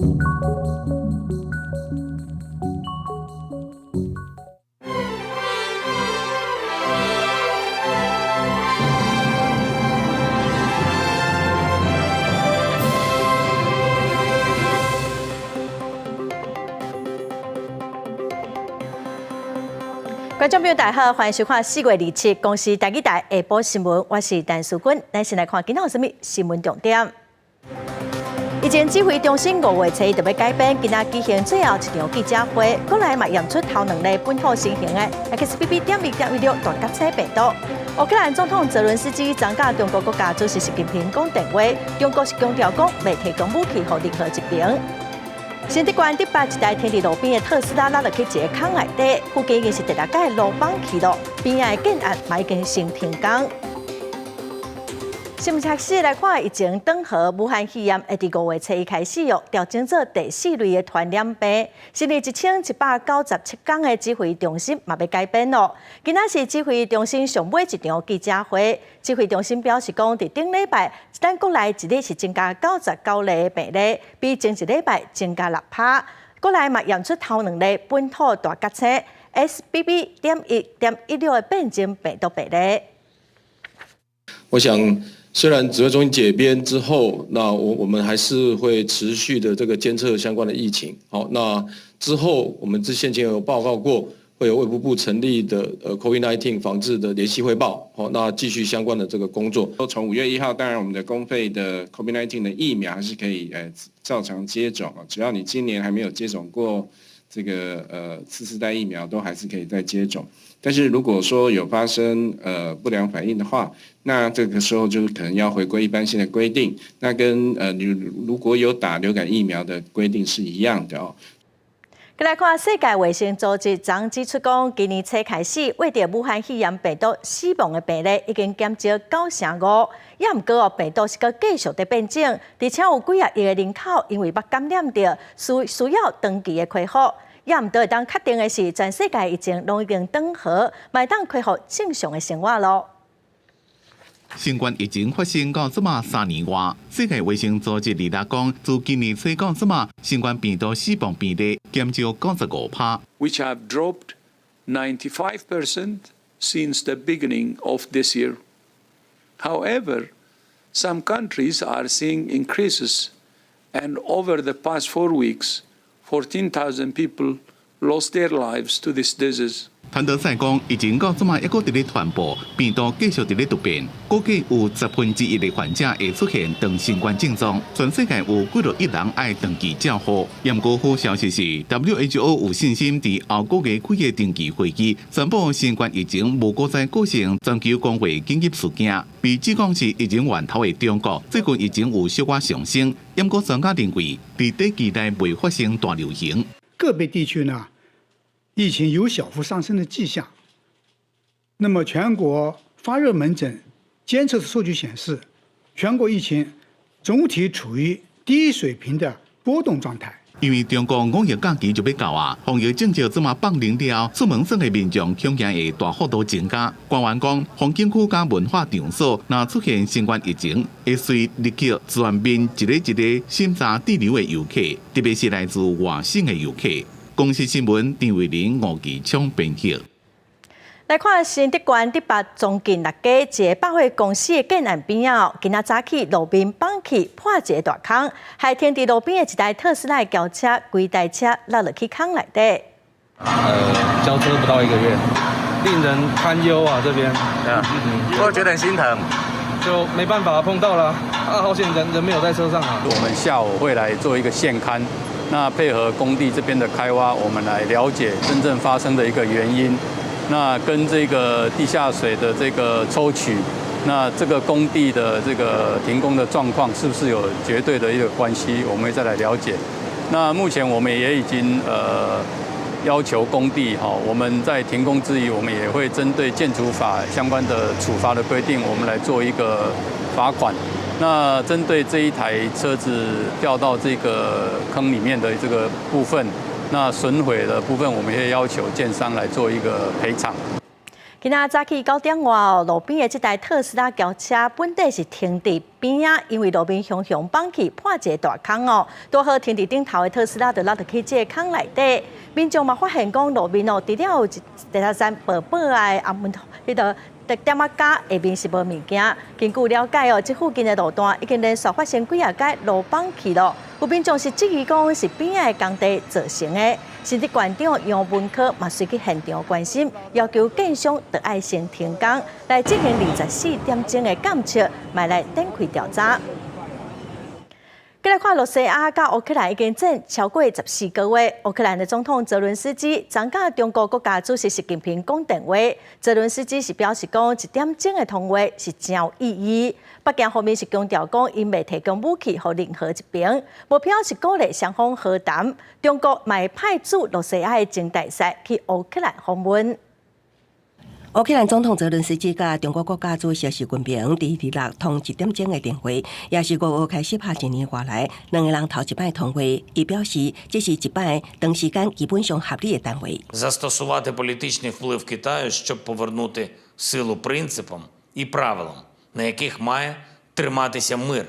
观众朋友，大家好，欢迎收看4月27日公司台语台下晡新闻，我是陈淑君。咱先来看今天有什么新闻重点。以前指挥中心5月初特别改编，今仔举行最后一场记者会，国内嘛验出头2例本土新型的 XBB.1.16大甲车病毒。乌克兰总统泽伦斯基参加中国国家主席习近平讲电话，中国是强调讲未提供武器给任何一边。新竹县第8一台停伫路边的特斯拉落入去一个坑内底，附近已经是第6届路网去了，边仔的建案嘛已经先停工。新闻测试来看，疫情转好，武汉肺炎会伫5月初一开始调整做第4类的传染病。成立1197天的指挥中心嘛要改变咯。今仔是指挥中心上尾一场记者会，指挥中心表示讲，伫顶礼拜，咱国内一日是增加99例的病例，比前一礼拜增加6%。国内嘛验出头2例本土大甲车 XBB.1.16的变种病毒病例。我想。虽然指挥中心解编之后，那我们还是会持续的这个监测相关的疫情。好，那之后我们先前有报告过，会有卫福部成立的COVID-19 防治的联系汇报。好，那继续相关的这个工作。从5月1号，当然我们的公费的 COVID-19 的疫苗还是可以照常接种，只要你今年还没有接种过这个次世代疫苗，都还是可以再接种。但是如果说有发生不良反应的话，那这个时候就可能要回归一般性的规定，那跟你如果有打流感疫苗的规定是一样的哦。再来看世界卫生组织昨指出讲，今年初开始，为着武汉肺炎病毒死亡的病例已经减少9%，也毋过病毒是个继续在变种，而且有几啊亿的人口因为捌感染着，需要长期的恢复。也毋得会当确定的是，全世界疫情拢已经转好，卖当恢复正常的生活咯。新冠疫情发生到这么3年外，世界卫生组织理讲，自今年初到这么，新冠病毒死亡比例减少95%。Which have dropped 95% since the beginning of this year. However, some countries are seeing increases, and over the past 4 weeks, 14,000 people lost their lives to this disease. 谭德赛讲，疫情到这么一个伫咧传播，病毒继续伫咧突变，估计有1/10的患者会出现长新冠症状。全世界有几多亿人爱长期照护。不过好消息是 ，WHO 有信心伫后个月开个定期会议，宣布新冠疫情无再构成全球公卫紧急事件。比只讲是疫情源头的中国，最近疫情有小可上升。不过专家认为，伫短期内未发生大流行。个别地区呢？疫情有小幅上升的迹象。那么，全国发热门诊监测数据显示，全国疫情总体处于低水平的波动状态。因为中国5月假期就要到啊，防疫政策这么放零了，出门省的民众恐惊会大幅度增加。官员讲，风景区加文化场所若出现新冠疫情，会随立刻全面一个审查滞留的游客，特别是来自外省的游客。公司新闻张伟玲、吴其昌编辑。来看新竹县第8中近6家一个百货公司的建案边仔，今仔早起路边放起破一个大坑，还停伫路边的一台特斯拉轿车，规台车落入去坑内底。交车不到1个月，令人堪忧啊！这边，我觉得很心疼，就没办法碰到了好险人没有在车上啊。我们下午会来做一个现勘。那配合工地这边的开挖，我们来了解真正发生的一个原因。那跟这个地下水的这个抽取，那这个工地的这个停工的状况是不是有绝对的一个关系？我们会再来了解。那目前我们也已经要求工地我们在停工之余，我们也会针对建筑法相关的处罚的规定，我们来做一个罚款。那针对这一台车子掉到这个坑里面的这个部分，那损毁的部分，我们也要求建商来做一个赔偿。今仔早起9点外，路边的这台特斯拉轿车本地是停伫边啊，因为路边熊熊放弃破一个大坑哦，拄好停伫顶头的特斯拉就落入去这个坑内底。民众嘛发现讲路面哦，除了有地下山薄薄的暗门迄个特点仔架下面是无物件。根据了解哦，这附近的路段已经连续发生几啊届路放弃咯。有民众是质疑讲是边仔的工地造成的。甚至县长杨文科嘛随去现场关心，要求建商得爱先停工，来进行24点钟的监测，买来展开调查。再来看罗西亚甲乌克兰已经战超过14个月，乌克兰的总统泽伦斯基昨甲中国国家主席习近平讲电话，泽伦斯基是表示讲1点钟的通话是真有意义。北京方面是强调讲，因未提供武器给任何一边，目标是鼓励双方和谈。中国嘛会派驻罗西亚的正大使去乌克兰访问。乌克兰总统泽伦斯基甲中国国家主席习近平伫日落通1点钟的电话，也是俄乌开始拍1年外来两个人头一摆通话。伊表示，这是一摆长时间基本上合理的谈话。Застосувати політичний вплив Китаю, щоб повернути силу принципам і правилам, на яких має триматися мир.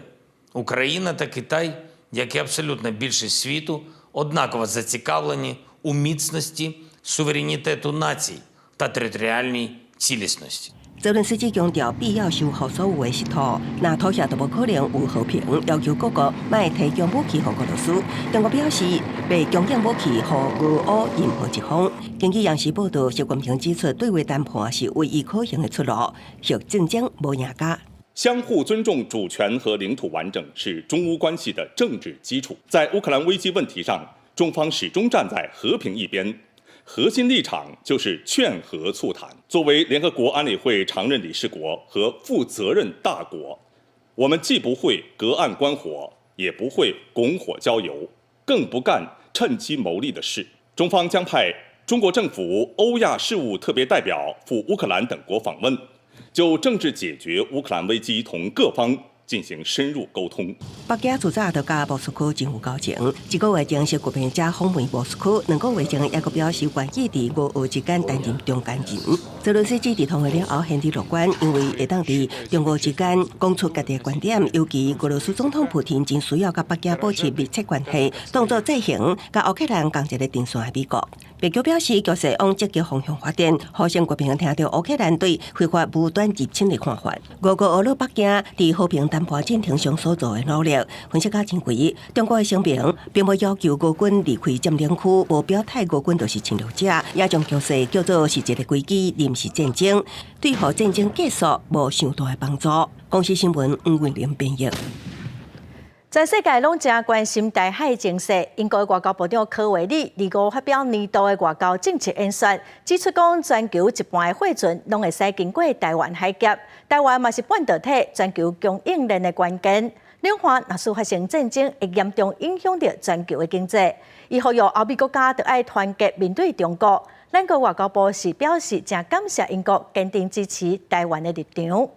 Україна та Китай, як і абсолютна більшість світу, однаково зацікавлені у міцності суверенітету націй та територіальній цілісності. 泽伦斯基强调必要修复所有的失土，那妥协都无可能有和平，要求各国莫提供武器给俄罗斯。中国表示，未供应武器给俄乌任何一方。根据央视报道，习近平指出，对外谈判是唯一可行的出路，若战争无赢家。 相互尊重主权和领土完整是中乌关系的政治基础。在乌克兰危机问题上，中方始终站在和平一边，核心立场就是劝和促谈。作为联合国安理会常任理事国和负责任大国，我们既不会隔岸观火，也不会拱火浇油，更不干趁机谋利的事。中方将派中国政府欧亚事务特别代表赴乌克兰等国访问。 就政治解决乌克兰危机同各方进行深入沟通。北京自早就甲莫斯科政府交情，1个月前习近平才访问莫斯科，2个月前也阁表示愿意伫俄乌之间担任中间人。泽伦斯基伫通话了后显得乐观，因为会当伫中俄之间讲出家己的观点，尤其俄罗斯总统普京真需要甲北京保持密切关系，当作制衡甲乌克兰共一个定线的美国。 白宫表示，局势往积极方向发展。好像国平听到乌克兰对非法无端入侵的看法。俄国俄罗北京伫和平谈判进程上所做的努力，分析家真贵。中国的声明并无要求俄军离开占领区，无表态俄军就是侵略者，也将局势叫做是一个危机临时战争，对互战争结束无上大的帮助。公司新闻吴文玲编译。 全世界拢正关心台海情势。英国外交部长科维里2号发表年度的外交政策演说，指出讲全球一半的货船拢会使经过台湾海峡，台湾嘛是半导体全球供应链的关键。两岸若是发生战争，会严重影响到全球的经济。伊呼吁欧美国家得爱团结面对中国。咱个外交部是表示正感谢英国坚定支持台湾的立场。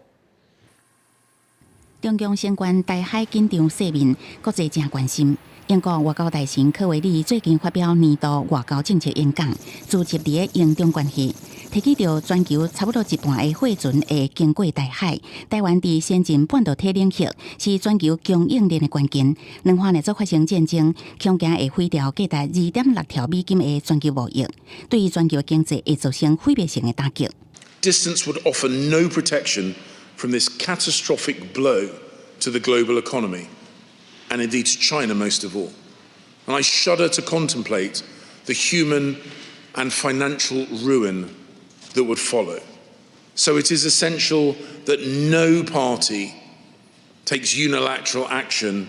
中共相关台海紧张势面，国际正关心。英国外交大臣科维里最近发表年度外交政策演讲，主席伫英中关系，提起到全球差不多一半的货船会经过台海，台湾伫先进半导体领域是全球供应链的关键。两岸若做发生战争，恐惊会毁掉价值2.6兆美金的全球贸易，对于全球经济会造成毁灭性的打击。 Distance would offer no protection from this catastrophic blow to the global economy, and indeed to China most of all. And I shudder to contemplate the human and financial ruin that would follow. So it is essential that no party takes unilateral action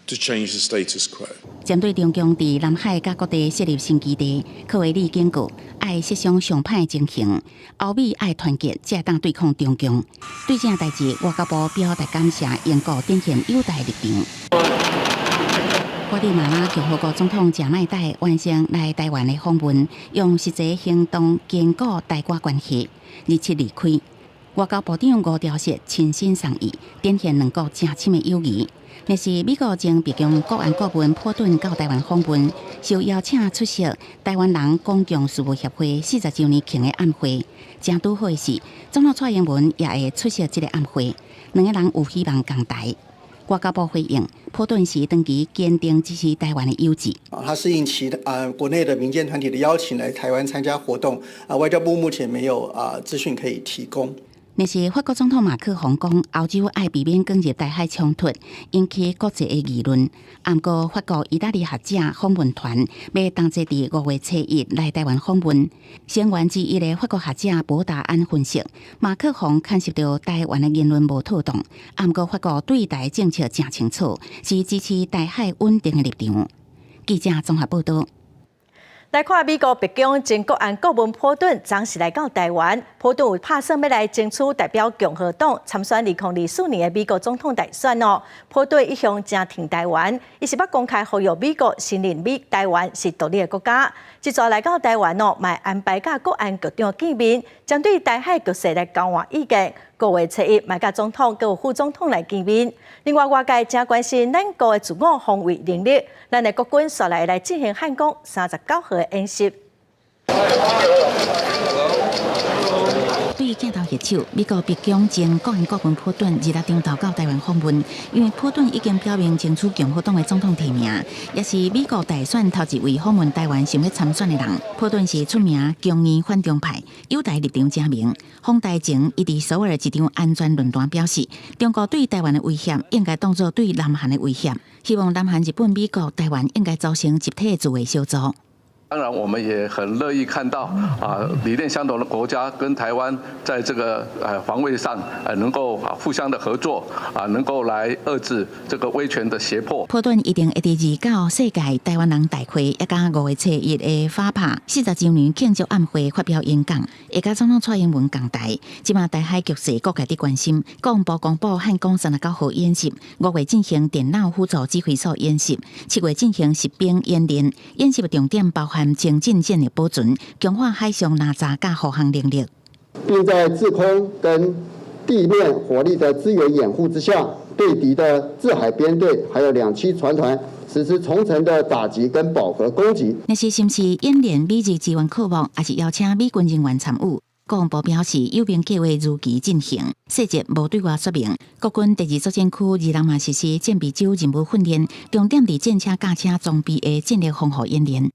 to change the status quo. 针对中共伫南海甲各地设立新基地，科维里警告，爱设想上歹情形，欧美爱团结，才当对抗中共。对这代志，外交部表达感谢英国展现友台立场。瓜地马拉共和国总统贾迈代完成来台湾的访问，用实际行动坚固台瓜关系。日前离开。外交部长吴钊燮亲身送意，展现两国正深的友谊。那是美国前白宫国安顾问波顿到台湾访问，受邀请出席台湾人公共事务协会40周年庆的宴会。正拄好的是，总统蔡英文也会出席这个宴会，两个人有希望共台。外交部回应，波顿是长期坚定支持台湾的友谊。他适应国内的民间团体的邀请来台湾参加活动。外交部目前没有资讯可以提供。那是法国总统马克宏讲，欧洲爱避免捲入台海冲突，引起国际的议论。不过，法国、意大利学者访问团要同齐伫5月7日来台湾访问。成员之一的法国学者博达安分析，马克宏牵涉到台湾的言论无妥当。不过，法国对台政策正清楚，是支持台海稳定的立场。记者综合报道。来看美国白宫前国安顾问波顿昨时来到台湾，波顿有拍算要来争取代表共和党参选2024年的美国总统大选哦。波顿一向正挺台湾，伊是要公开呼吁美国承认台湾是独立的国家。这次来到台湾哦，嘛安排甲国安局长见面，针对台海局势来交换意见。5月7日，嘛甲总统佮副总统来见面。另外，外界正关心咱国的自我防卫能力，咱的国军率来进行汉光39号的演习。对镜头下手，美国白宫前国安顾问波顿2日中头到台湾访问，因为波顿已经表明争取共和党的总统提名，也是美国大选头一位访问台湾想要参选的人。波顿是出名强硬反中派，友台立场正明。访台前，伊伫首尔一场安全论坛表示，中国对台湾的威胁应该当作对南韩的威胁，希望南韩、日本、美国、台湾应该组成集体自卫小组。当然，我们也很乐意看到理念相同的国家跟台湾在这个防卫上能够互相的合作能够来遏制这个威权的胁迫。波顿一定会伫29世界台湾人大会，也甲5月7日的法拍40周年庆祝宴会发表演讲，会甲总统蔡英文共台。即马台海局势各界的关心，国防部公布汉光39号演习，5月进行电脑辅助指挥所演习，7月进行实兵演练。演习的重点包含前进舰的保存、强化海上侦察甲护航能力，并在制空跟地面火力的资源掩护之下，对敌的制海编队还有2栖船团实施重层的打击跟饱和攻击。那是不是演练美日支援科目，还是邀请美军人员参与？国防部表示，有关计划如期进行，细节无对外说明。国军第2作战区2人嘛实施战备周任务训练，重点伫战车、驾车装备的战略防护演练。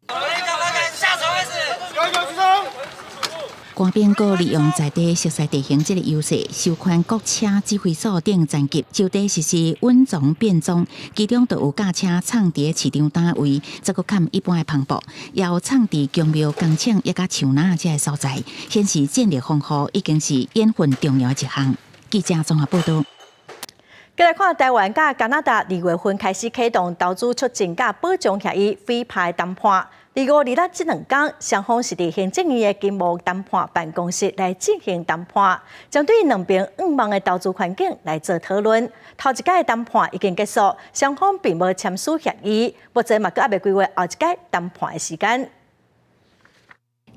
官兵阁利用在地熟悉地形这个优势，收宽各车指挥所等战机，就地实施稳装变装，其中就有驾车藏伫市场单位，则佫较一般的磅礴，也有藏伫宫庙、工厂也甲树林这个所在，显示战略防护已经是演训重要一项。记者综合报道。再来看台湾甲加拿大2月份开始启动投资促进甲保障协议非派谈判。2、5、2这2天，双方是伫行政院的经贸谈判办公室来进行谈判，针对两边5万的投资环境来做讨论。头一届的谈判已经结束，双方并无签署协议，目前嘛阁还未规划后一届谈判的时间。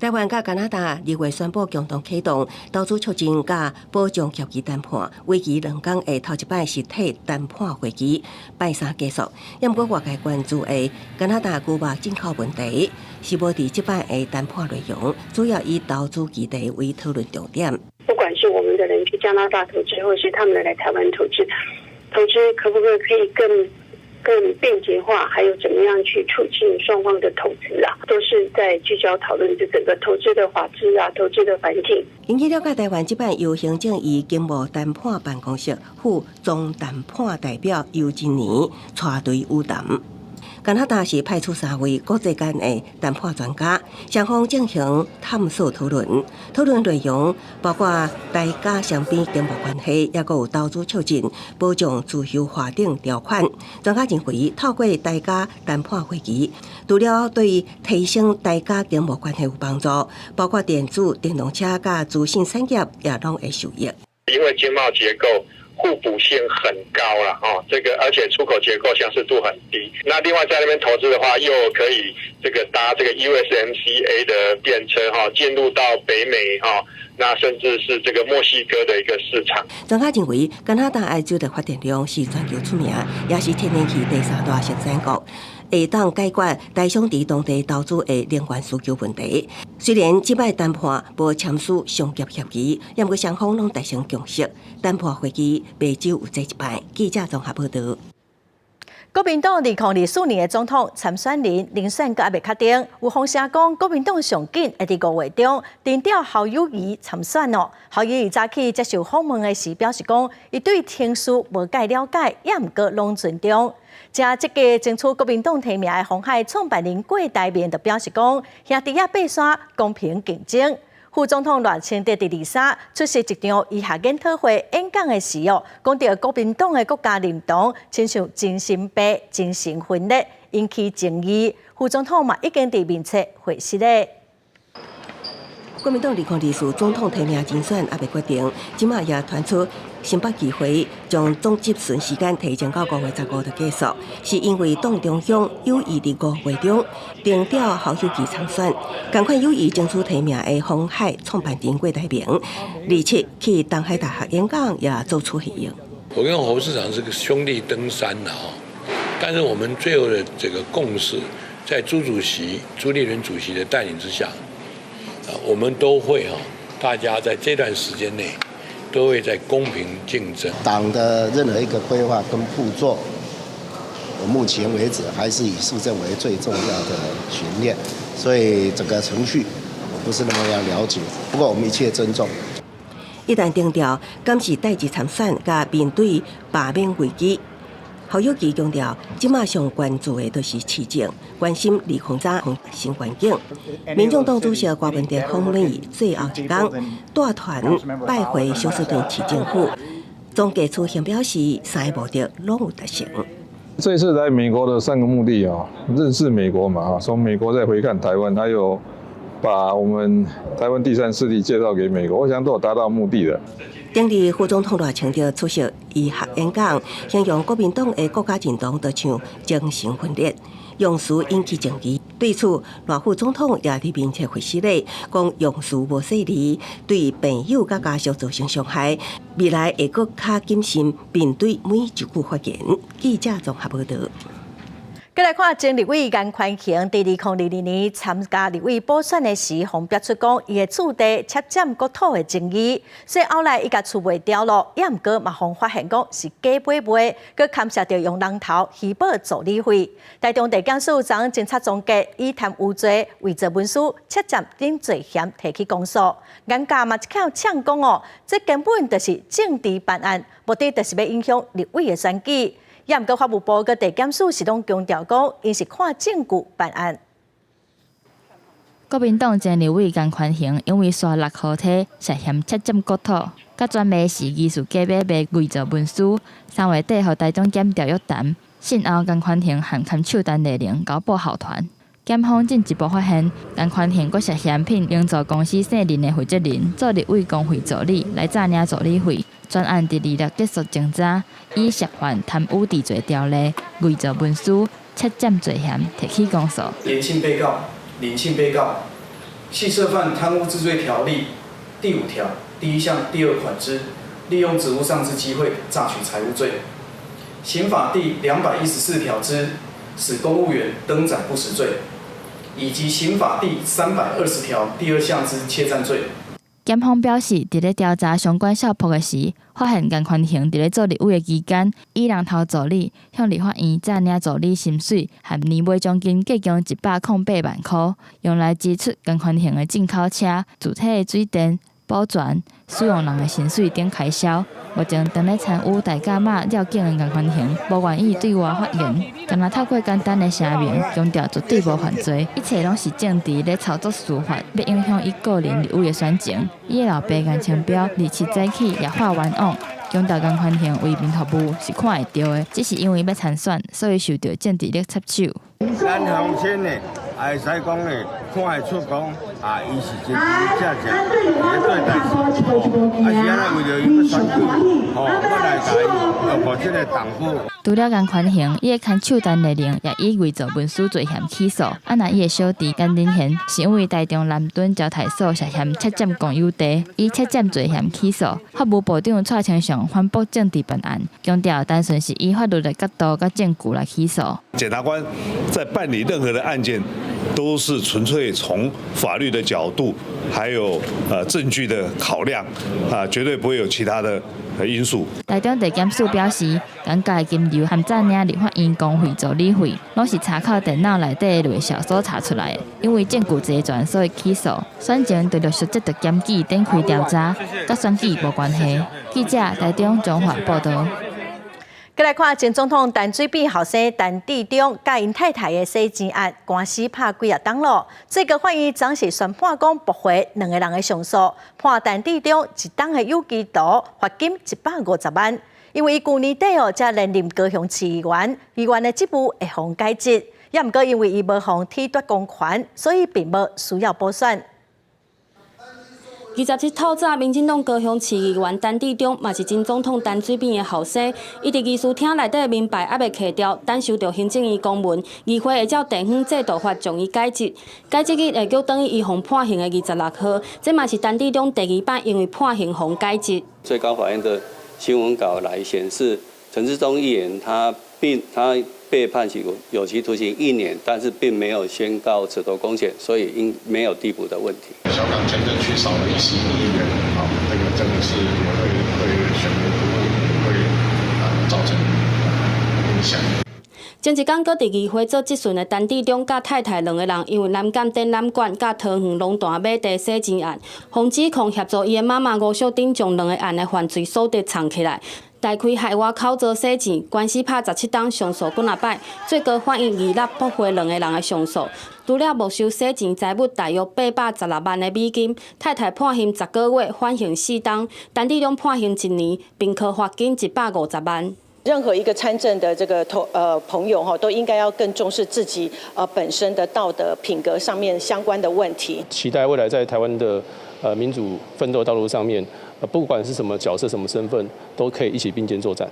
台湾甲加拿大2月宣布共同启动投资促进甲保障协议谈判，为期2天的头一摆实体谈判会议拜三结束。不过外界关注的加拿大牛肉进口问题，是无伫这摆的谈判内容，主要以投资议题为讨论重点。不管是我们的人去加拿大投资，或是他们来台湾投资，可不可以更便捷化，还有怎么样去促进双方的投资都是在聚焦讨论这整个投资的法制投资的环境。根据了解，台湾这摆由行政院经贸谈判办公室副总谈判代表尤金年带队晤谈。加拿大是派出3位国际间的谈判专家，双方进行探索讨论。讨论内容包括台加双边经贸关系，也有投资促进、保障自由法定条款。专家认为，透过台加谈判会议，除了对提升台加经贸关系有帮助，包括电子、电动车甲资讯产业也拢会受益。因为经贸结构互补性很高了这个而且出口结构相似度很低。那另外在那边投资的话，又可以这个搭这个 USMCA 的便车进入到北美那甚至是这个墨西哥的一个市场。专家认为，加拿大的州的发电量是全球出名，也是天然气第3大生产国。会当解决台商伫当地投资的能源需求问题。虽然即摆谈判无签署商业协议，也过双方拢达成共识。谈判会期每周有这一摆。记者综合报道。国民党2024年的总统参选人遴选阁还未确定，有风声讲国民党上紧会伫5月中定调侯友宜参选哦。侯友宜早起接受访问的时表示讲，伊对情绪无介了解，也毋过拢尊重。正积极争取国民党提名的鸿海创办人郭台铭就表示讲，兄弟仔爬山公平竞争。副总统赖清德第23出席一场医学研讨会演讲的时讲到国民党的国家认同亲像精神病、精神分裂，引起争议。副总统嘛已经伫面册回释咧。国民党2024总统提名竞选还未决定，即马也传出新北议会将总质询时间提前到5月15日结束，是因为党中央有意伫5月中定调侯友宜参选，同款有意争取提名的鸿海创办人郭台铭，27去东海大学演讲也做出回应。我跟侯市长是个兄弟登山但是我们最后的这个共识，在朱立伦主席的带领之下。我们都会大家在这段时间内都会在公平竞争。党的任何一个规划跟步骤，我目前为止还是以市政为最重要的巡练，所以整个程序我不是那么样了解。不过我们一切尊重。一旦定调，敢是代志参选，甲面对罢免危机。侯友宜强调，即马上关注的都是市政，关心离控早新环境。民众党主席郭文哲访问最后一天，带团拜会休斯顿市政府，总结出现表示3个目的拢有达成。这次来美国的3个目的认识美国嘛从美国再回看台湾，还有把我们台湾第3势力介绍给美国，我想都有达到目的的。当日副总统赖清德出席医学演讲，形容国民党的国家认同就像精神分裂，用词引起争议。对此，赖副总统也伫面册回释咧，讲用词无细腻，对朋友甲家属造成伤害，未来会更加谨慎面对每一句发言。记者综合报道。再来看前立委颜宽恒，在2022年参加立委补选的时，方表出讲，伊的厝地切占国土的争议，所以后来伊甲厝卖掉了，也毋过嘛，方发现讲是假买卖，佮牵涉到用人头虚报助理费。台中地检署昨侦查总结，以贪污罪、伪造文书、切占等罪嫌提起公诉。颜家嘛一口呛讲这根本就是政治办案，目的就是要影响立委的选举。也毋过法务部佮地检署是拢强调讲，因是看证据办案。国民党前立委颜宽恒因为刷6号体涉嫌切占国土，甲专卖是疑似假买卖伪造文书，3月底互台中检调约谈，信后颜宽恒含签手单内容交报候团。检方进一步发现，颜宽恒佫涉嫌聘营造公司姓林的负责人做立委工会助理来诈领助理费。专案伫2日结束前早，以涉犯贪污治罪条例、伪造文书、切占罪嫌提起公诉。严姓被告、林姓被告系涉犯贪污治罪条例第5条第1项第2款之利用职务上之机会诈取财物罪，刑法第214条之使公务员登载不实罪，以及刑法第320条第2项之窃占罪。检方表示，伫咧调查相关少仆的时，发现颜宽恒伫咧做立委的期间，以人头助理向立法院诈领助理薪水和年尾奖金计共108万块，用来支出颜宽恒的进口车、主体的水电、保全、使用人的薪水等开销。目前正咧参与大甲马料警的颜宽恒，无愿意对外发言，干那透过简单的声明，强调绝对无犯罪，一切拢是政治咧操作司法，要影响伊个人立委的选情。伊的老爸颜清标27早起也化冤枉，强调颜宽恒为民服务是看会到的，只是因为要参选，所以受到政治力插手。咱乡亲呢，也会使讲呢，看会出讲，啊，伊是真真正正绝对代志，啊是安尼为着伊要选举，我来甲伊要互这个党部。除了共款刑，伊的牵手单内容也以伪造文书罪嫌起诉。啊，那伊的小弟甘仁贤是因为台中南屯交泰所涉嫌窃占公有地，以窃占罪嫌起诉。法务部长蔡清祥反驳政治本案，强调单纯是以法律的角度甲证据来起诉。检察官在办理任何的案件，都是纯粹从法律的角度，还有证据的考量，绝对不会有其他的因素。台中地检署表示，尴尬的金流含占领立法院公费助理费，拢是查考电脑内底的类小所查出来的，因为证据齐全，所以起诉。选前对陆续接到检举展开调查，甲选举无关系。记者台中综合报道。再来看前总统陈水扁后生陈致中甲因太太的洗钱案官司拍几啊档咯，最高法院暂时宣判讲驳回两个人的上诉，判陈致中一档的有期徒罚金150万。因为伊去年底才连任高雄市议员，议员的职务会予改职，也毋过因为伊无予剃夺公权，所以并无需要补选。27透早，民进党高雄市议员陈致中，嘛是前总统陈水扁的后生，伊伫议事厅内底明牌还未下掉，等收到行政院公文，议会会照地方制度法将伊改职。改职日会叫等于伊互判刑的26号，这嘛是陈致中第2摆因为判刑互改职。最高法院的新闻稿来显示，陈致中议员他被判有期徒刑1年，但是并没有宣告褫夺公权，所以应没有递补的问题。小港前镇区少了1席议员，这个真的是会选民服务会造成影响。前一天，搁伫议会做质询的陈致中甲太太2个人，因为南港展览馆甲桃园龙潭买地洗钱案，洪指控协助伊的妈妈吴小丁将2个案的犯罪所得藏起来。大开海外口座洗钱，官司拍17档上诉几啊摆，最高法院议立驳回2个人的上诉。除了没收洗钱财物大约816万的美金，太太判刑10个月，缓刑4档，陈致中判刑1年，并科罚金150万。任何一个参政的这个朋友哈，都应该要更重视自己本身的道德品格上面相关的问题。期待未来在台湾的民主奋斗道路上面，不管是什么角色、什么身份，都可以一起并肩作战。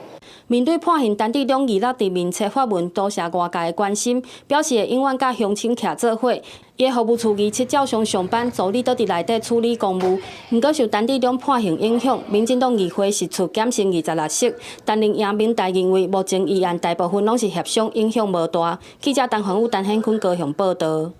面对判刑，陈致中议立伫面册发文，多谢外界的关心，表示会永远甲乡亲徛做伙。伊的服务处27照常上班，助理倒伫内底处理公务。毋过受陈致中判刑影响，民进党议会释出减刑26席，但林杨明代认为目前议案大部分拢是协商，影响无大。记者陈焕武、陈显坤高雄报道。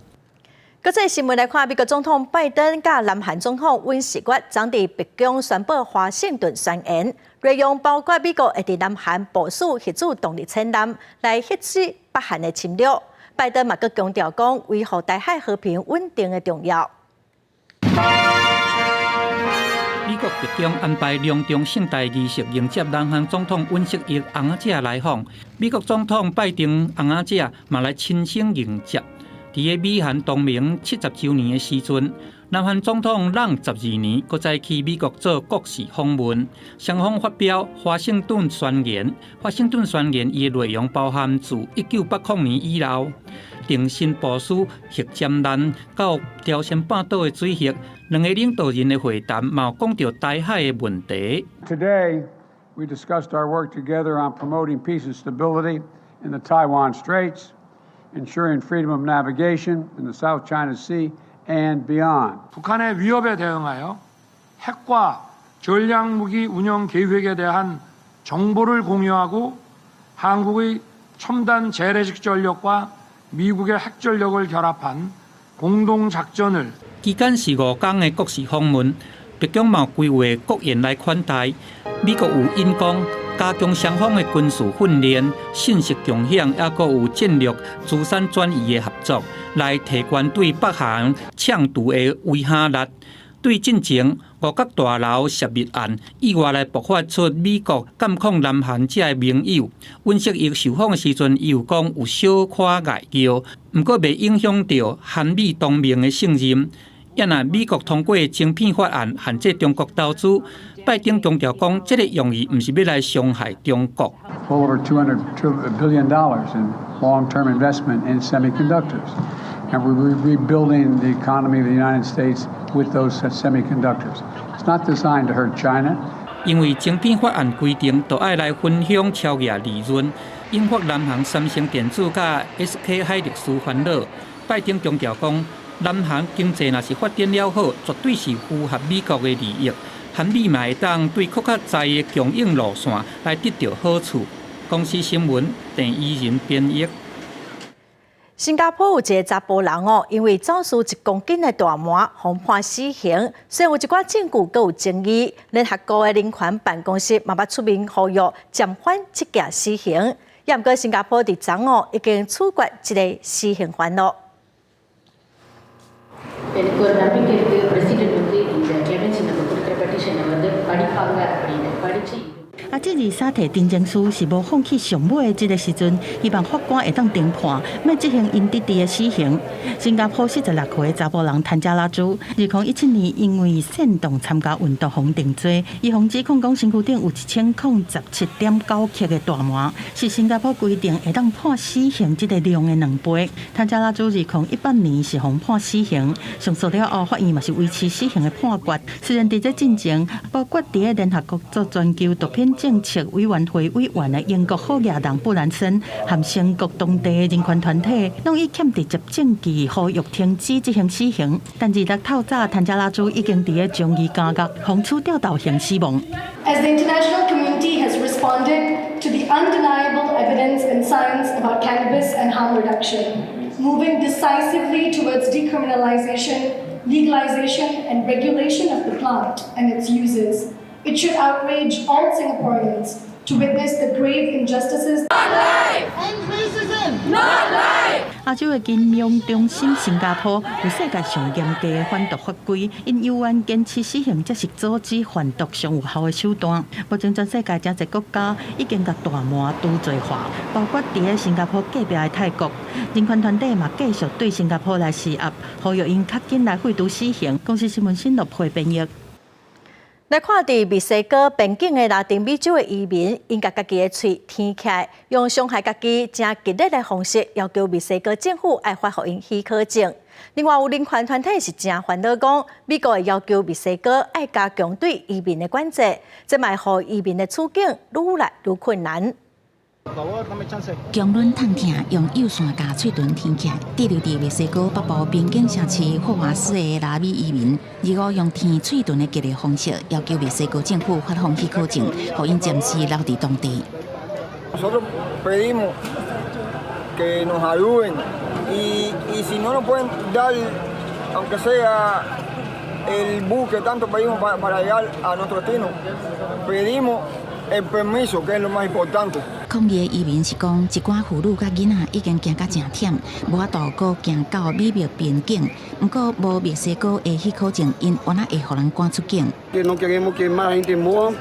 搁再新闻来看，美国总统拜登甲南韩总统尹锡悦昨伫白宫宣布华盛顿宣言，内容包括美国会伫南韩部署核子动力潜舰来遏制北韩的侵略。拜登嘛，搁强调讲维护台海和平稳定的重要。美国白宫安排隆重盛大仪式迎接南韩总统尹锡悦翁仔姐来访，美国总统拜登翁仔姐嘛来亲身迎接。伫个美韩同盟70周年的时阵，南韩总统让12年，搁再去美国做国事访问，双方发表华盛顿宣言。华盛顿宣言伊的内容包含自1980年以后，定新部署核潜舰到朝鲜半岛的水核，两个领导人的会谈嘛有讲到台海的问题。Today, we discussed our work together on promoting peace and stability in the Taiwan Straits, ensuring freedom of navigation in the South China Sea and beyond. 북한의 위협에 대응하여 핵과 전략무기 운영 계획에 대한 정보를 공유하고 한국의 첨단 재래식 전력과 미국의 핵 전력을 결합한 공동 작전을 期间是5天的国事访问，白宫嘛规划国宴来款待，美国有演讲。加强双方的军事训练、信息共享，也阁有战略资产转移的合作，来提悬对北韩呛毒的威吓力。对进前五角大楼涉密案，意外来爆发出美国监控南韩这的盟友。尹锡悦受访的时阵，伊有讲有小可外交，毋过袂影响到韩美同盟的信任。也若美国通过晶片法案限制中国投资，拜登强调讲，这个用意毋是要来伤害中国。Over $200 billion in long-term investment in semiconductors, and we're rebuilding the economy of the United States with those semiconductors. It's not designed to hurt China. 因为晶片法案规定，都爱来分享超额利润，引发南韩三星电子甲 SK 海力士烦恼。拜登强调讲，南韩经济若是发展了好，绝对是符合美国的利益，韩美嘛会当对更较在的供应路线来得到好处。公司新闻郑依仁编译。新加坡有一个查甫人因为走私1公斤的大麻，被判死刑。虽然有一寡证据阁有争议，联合国的人权办公室嘛捌出面呼吁暂缓这件死刑。也毋过新加坡伫昨已经处决一个死刑犯了。这日沙提定情书是无放弃上尾的这个时阵，希望法官会当定判，要执行因弟弟的死刑。新加坡46岁的查甫人谭加拉朱，2017年因为煽动参加运动红定罪，伊被指控讲身躯顶有1017.9克的大麻，是新加坡规定会当判死刑这个量的2倍。谭加拉朱2018年是被判死刑，上诉了后，法院嘛是维持死刑的判决。虽然伫这进程，包括伫个联合国做全球毒品政策委员会委员的英国好野人布兰森，和成国当地的人权团体，拢以欠直接证据呼吁停止执行死刑。但日日透早，谭加拉朱已经伫个将伊监狱，被处吊倒刑死亡。As the international community has responded to the undeniable evidence and science about cannabis and harm reduction, moving decisively towards decriminalization, legalization, and regulation of the plant and its uses, it should outrage all Singaporeans to witness the grave injustices. Not life! End racism! Not life! 亚洲的金融中心新加坡有世界上严格的贩毒法规，因有缘坚持死刑，才是阻止贩毒上有效的手段。目前全世界真侪国家已经把大麻除罪化，包括伫个新加坡隔壁的泰国。人权团体嘛继续对新加坡来施压，呼吁因较紧来废除死刑。公司新闻新乐配编译。来看伫墨西哥边境的拉丁美洲的移民，因甲家己的喙填起来，用伤害家己正激烈的方式，要求墨西哥政府爱发互因许可证。另外，有人权团体是正烦恼讲，美国会要求墨西哥爱加强对移民的管制，这嘛互移民的处境愈来愈困难。强忍痛痛，用右线甲喙唇填起来，滞留伫墨西哥北部边境城市霍华斯的拉美移民，25用填喙唇的激烈方式，要求墨西哥政府发放许可证，互因暂时留伫当地。Nosotros pedimos que nos ayuden y si no nos pueden dar, aunque sea el bus que tanto pedimos para llegar a nuestro destino, pedimos el permiso, que es lo más importante. 抗议的移民是讲，一寡妇女甲囡仔已经行到真忝，无法度搁行到美墨边境，不过无墨西哥的许可证，因原来会互人赶出境。No queremos que más gente muera,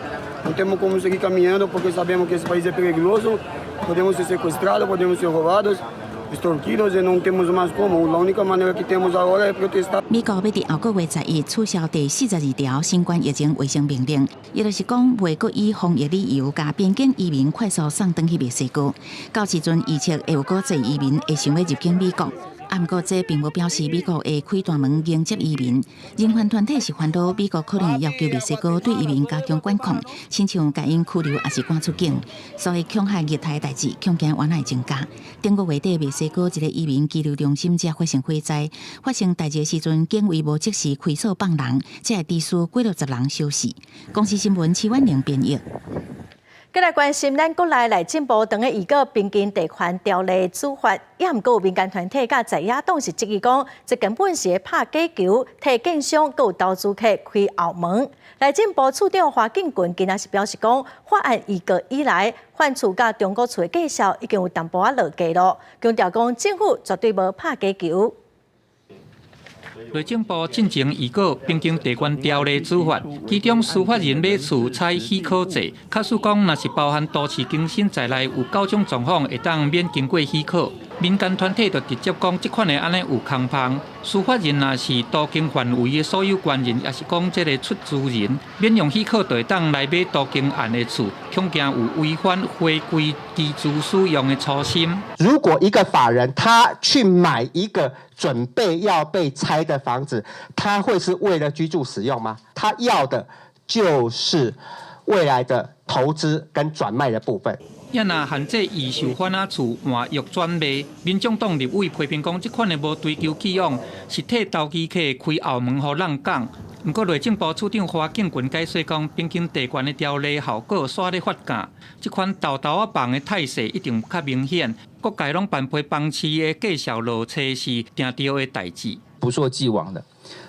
no tenemos cómo seguir caminando porque sabemos que ese país es peligroso, podemos ser secuestrados, podemos ser robados. 美国要伫后个月11取消第42条新冠疫情卫生命令，也就是讲，袂阁以防疫理由，甲边境移民快速送转去墨西哥。到时阵，预测会有阁侪移民会想要入境美国。不过，这并无表示美国会开大门迎接移民。人权团体是烦恼美国可能要求墨西哥对移民加强管控，亲像甲因拘留也是赶出境，所以恐吓虐待的代志恐惊原来增加。顶个月底，墨西哥一个移民拘留中心才发生火灾，发生代志的时阵，警卫无及时开锁放人，才会致使几60人伤死。公司新闻齐婉玲编译。再来关心咱国内内政部等个预告边境地权条例处罚，也毋过有民间团体甲在野党是质疑讲，这根本是拍假球，替建商佮有投资客开后门。内政部处长华敬群今仔是表示讲，法案预告以来，犯厝甲中国厝的介绍已经有淡薄仔落价咯，强调讲政府绝对无拍假球。内政部进前预告边境地权条例处罚，其中司法人买厝采许可制，假使讲若是包含都市更新在内，有9种状况会当免经过许可。民间团体就直接讲，即款的安尼有空棚。司法人若是都经范围的所有官人，也是讲这个出资人，免用许可就会当来买都经案的厝，恐惊有违反回归居住使用的初心。如果一个法人他去买一个准备要被拆的房子，他会是为了居住使用吗？他要的就是未来的投资跟转卖的部分。也若限制易售反仔厝换约转卖，民众党立委批评讲，即款的无追求寄养，是替投机客开后门，互人讲。不过，内政部处长花敬群解释讲，边境地权的条例效果煞咧发酵，即款豆豆仔房的态势一定较明显。各界拢办批房市的计销落车是定着的代志，不溯既往的。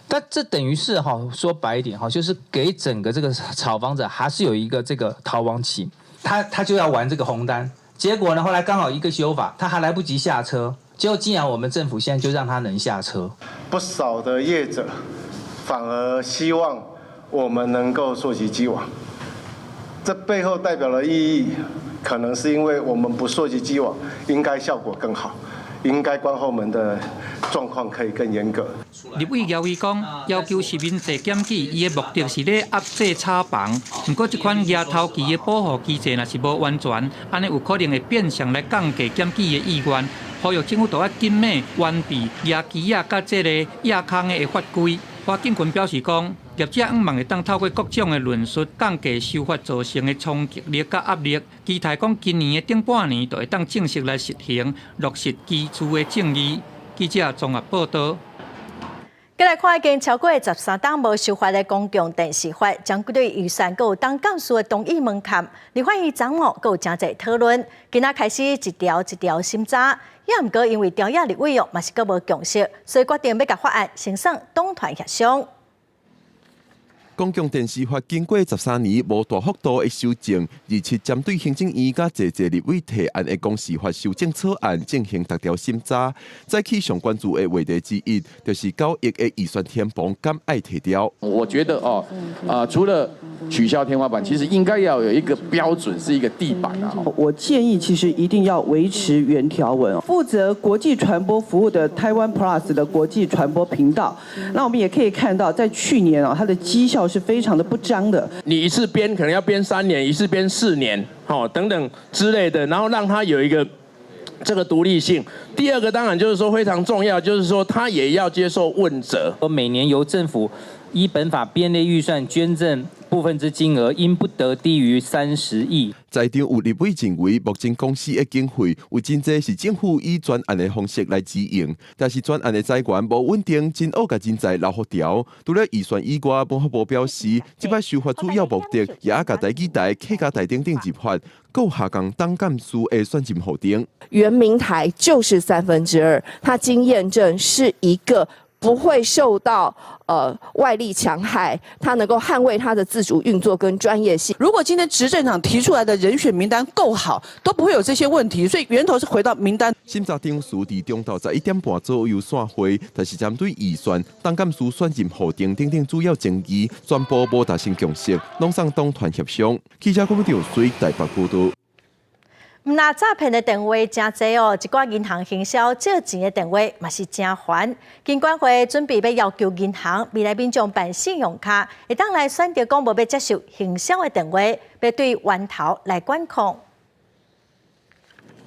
但这等于是说白一点就是给整个这个炒房者还是有一个这个逃亡期。他就要玩这个红单，结果呢，后来刚好一个修法，他还来不及下车，结果竟然我们政府现在就让他能下车。不少的业者反而希望我们能够溯及既往，这背后代表的意义，可能是因为我们不溯及既往，应该效果更好，应该关后门的状况可以更严格。立委姚伟讲，要求市民侪检举，伊的目的是咧压制炒房。不过，这款亚投机的保护机制若是无完全，安尼有可能会变相来降低检举的意愿。呼吁政府要紧密完备亚机甲这个亚空的法规。花敬群表示讲，业者希望会当透过各种的论述，降低修法造成的冲击力甲压力，期待讲今年的顶半年就会当正式来实行落实居住的正义。记者综合报道。再来看，已经超过13档无修法的公共电视法，将对预算佮有当降数的同意门槛，立法院昨午佮有真侪讨论。今仔开始一条一条审查，也毋过因为朝野立委嘛是佮无共识，所以决定要甲法案先送党团协商。公共电视法经过13年无大幅度的修正，而且针对行政院甲侪立委提案的公司法修正草案进行逐条审查。再起上关注的话题之一，就是9亿的预算天棚敢爱提掉。我觉得除了取消天花板，其实应该要有一个标准，是一个地板啊。我建议其实一定要维持原条文。负责国际传播服务的台湾 Plus 的国际传播频道，那我们也可以看到，在去年它的绩效是非常的不彰的。你一次编可能要编3年，一次编4年，等等之类的，然后让它有一个这个独立性。第二个当然就是说非常重要，就是说它也要接受问责。每年由政府依本法编列预算捐赠部分之金额，应不得低于30亿。在场有立委认为，目前公司的经费有真侪是政府以专案的方式来支应，但是专案的财源无稳定，真恶甲人才留好调。除了预算以外，文化部表示，这摆修法主要目的也甲台基台客家台顶入法，够下降当干事的选进后顶。原民台就是2/3，它经验证是一个不会受到外力强害，它能够捍卫它的自主运作跟专业性。如果今天执政党提出来的人选名单够好，都不会有这些问题，所以源头是回到名单。审查定数伫中昼11点半左右散会，但是针对预算、当干事选进后顶等等主要争议，全部无达成共识，拢送党团协商。记者郭文长随台北报道。那诈骗的电话真侪哦，一寡银行行销借钱的电话嘛是真烦。金管会准备要求银行未来民众办信用卡，会当来选择讲无要接受行销的电话，要对源头来管控。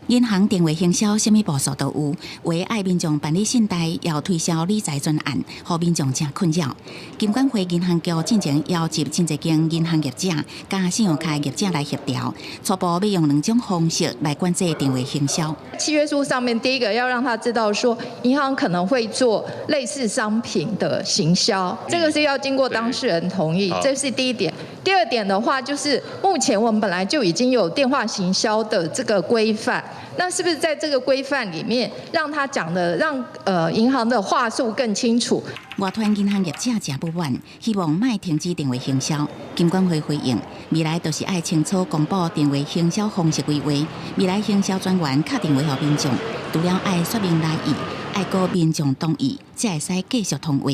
银行电话行销什么步骤都有，为爱民众办理信贷，要推销理财专案，互民众真困扰。金管会银行局进前邀集真侪间银行业者、加信用卡业者来协调，初步要用2种方式来管制电话行销。契约书上面第一个要让他知道说，银行可能会做类似商品的行销，这个是要经过当事人同意，这是第一点。第二点的话，就是目前我们本来就已经有电话行销的这个规范。那是不是在这个规范里面，让他讲的让银行的话术更清楚？外团银行业者真不满，希望卖停止电话行销。金管会回应，未来都是爱清楚公布电话行销方式规划，未来行销专员打电话给民众，除了爱说明来意，爱过民众同意，才会使继续通话。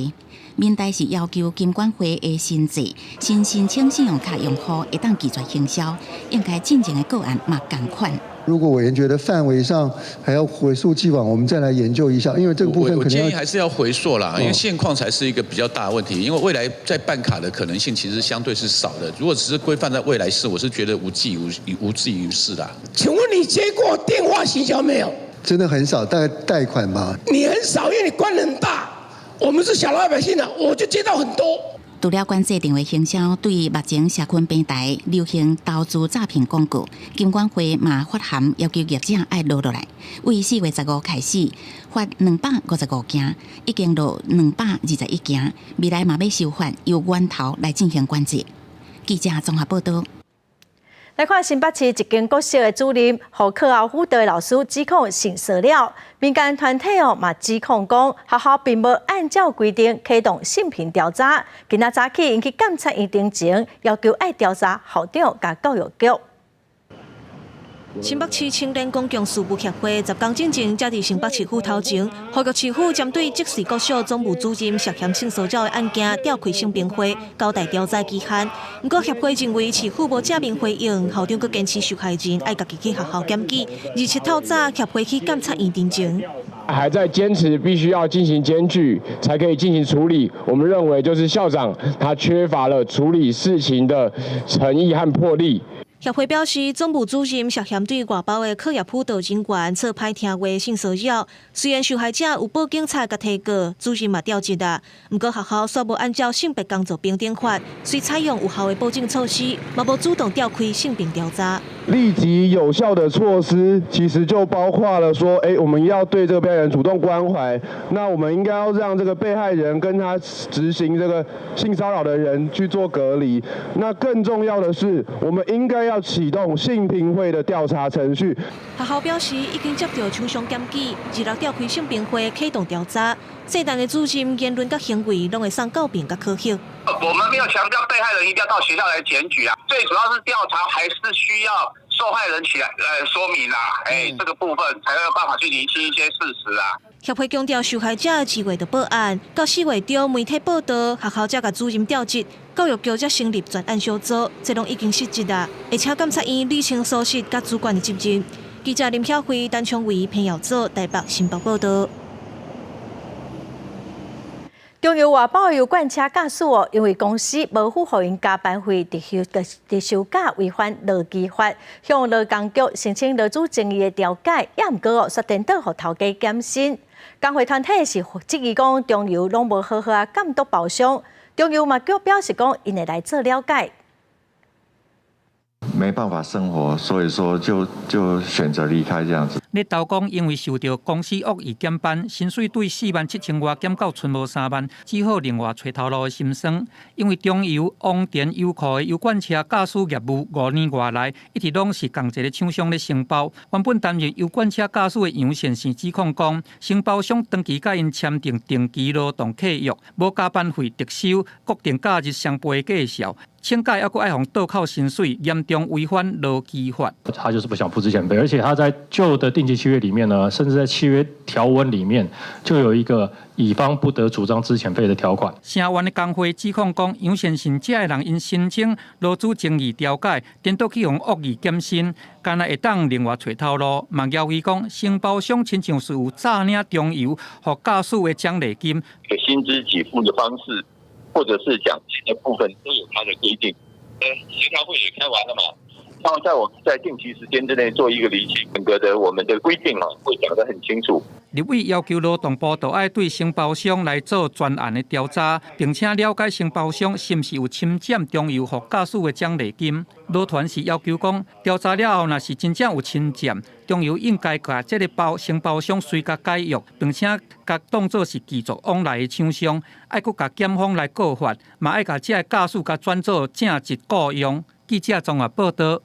民代是要求金管会的新制，新申请信用卡用户会当拒绝行销，应该进前的个案嘛同款。如果委员觉得范围上还要回溯既往，我们再来研究一下，因为这个部分可能我建议还是要回溯啦，因为现况才是一个比较大的问题。因为未来在办卡的可能性其实相对是少的，如果只是规范在未来式，我是觉得无济于事啦。请问你接过电话行销没有？真的很少，大概贷款吧。你很少，因为你官人大，我们是小老百姓的，我就接到很多。除了管制电话行销对目前社群平台流行投资诈骗广告，金管会嘛发函要求业者爱落来。为4月15开始发255件，已经落221件，未来嘛要修法由源头来进行管制。记者综合报道。来看新北市一间国小的主任，和课后辅导的老师指控性骚扰，民间团体嘛指控讲学校并无按照规定启动性平调查，今仔早起引起监察院定情，要求爱调查校长甲教育局。新北市青年公共事务协会10天前才伫新北市府头前，呼吁市府针对即市国小总务主任涉嫌性骚扰的案件召开性平会，交代调查期限。不过协会认为市府无正面回应，校长阁坚持受害人爱家己去学校检举。27透早，协会去监察院定情。还在坚持必须要进行检举才可以进行处理，我们认为就是校长他缺乏了处理事情的诚意和魄力。协会表示，总务主任涉嫌对外包的课业辅导人员做歹听话性骚扰。虽然受害者有报警察甲提告，主任嘛调职啦，不过学校却无按照性别工作平等法，虽采用有效的报警措施，嘛无主动召开性平调查。立即有效的措施，其实就包括了说，我们要对这个被害人主动关怀，那我们应该要让这个被害人跟他执行这个性骚扰的人去做隔离。那更重要的是，我们应该要启动性平会的调查程序。学校表示已经接到厂商检举，26召开性平会启动调查。这档的主任言论甲行为拢会送告评甲可行。我们没有强调被害人一定要到学校来检举啊，最主要是调查还是需要受害人起来说明啦，这个部分才有办法去厘清一些事实啊。协会强调，受害者2月就报案，到4月中媒体报道，学校才甲主任调职，教育局才成立专案小组，这拢已经失职啦。而且监察院理清疏失甲主管的责任。记者林晓慧、陈昌伟、彭耀祖台北新北报道。中油外包油罐车驾驶因为公司无付予因加班费，伫休假违反劳基法，向劳工局申请劳资争议的调解，也毋过决定倒予头家减薪。工会团体是质疑讲中油拢无好好监督包商，中油嘛局表示讲因会来做了解。没办法生活，所以说就选择离开这样子。你豆讲因为受到公司恶意减班，薪水对47000外减到剩无3万，只好另外找头路的心酸。因为中油、王田油库的油罐车驾驶业务5年外来，一直拢是共一个厂商咧承包。原本担任油罐车驾驶的杨先生指控讲，承包商长期甲因签订定期劳动契约，无加班费特收，固定假日上班计少。请假还佫爱互倒扣薪水，严重违反劳基法。他就是不想付之前费，而且他在旧的定期契约里面呢，甚至在契约条文里面就有一个乙方不得主张之前费的条款。成员的工会指控讲，杨先生这个人因申请劳资争议调解，颠倒去用恶意减薪，干那会当另外找头路。嘛要求讲，承包商亲像是有诈领中油和驾驶的奖励金，薪资给付的方式。或者是奖金的部分都有它的规定，协调会也开完了嘛，然后在我们在定期时间之内做一个厘清，整个的我们的规定会讲得很清楚。立委要求劳动部要对承包商来做专案的调查，并且了解承包商是不是有侵占中油和驾驶的奖励金。劳团是要求讲，调查了后，若是真正有侵占，中油应该把这个承包商随甲解约，并且甲当作是继续往来的厂商，爱佫甲检方来告发，嘛爱甲这个驾驶甲转做正职雇佣。记者综合报道。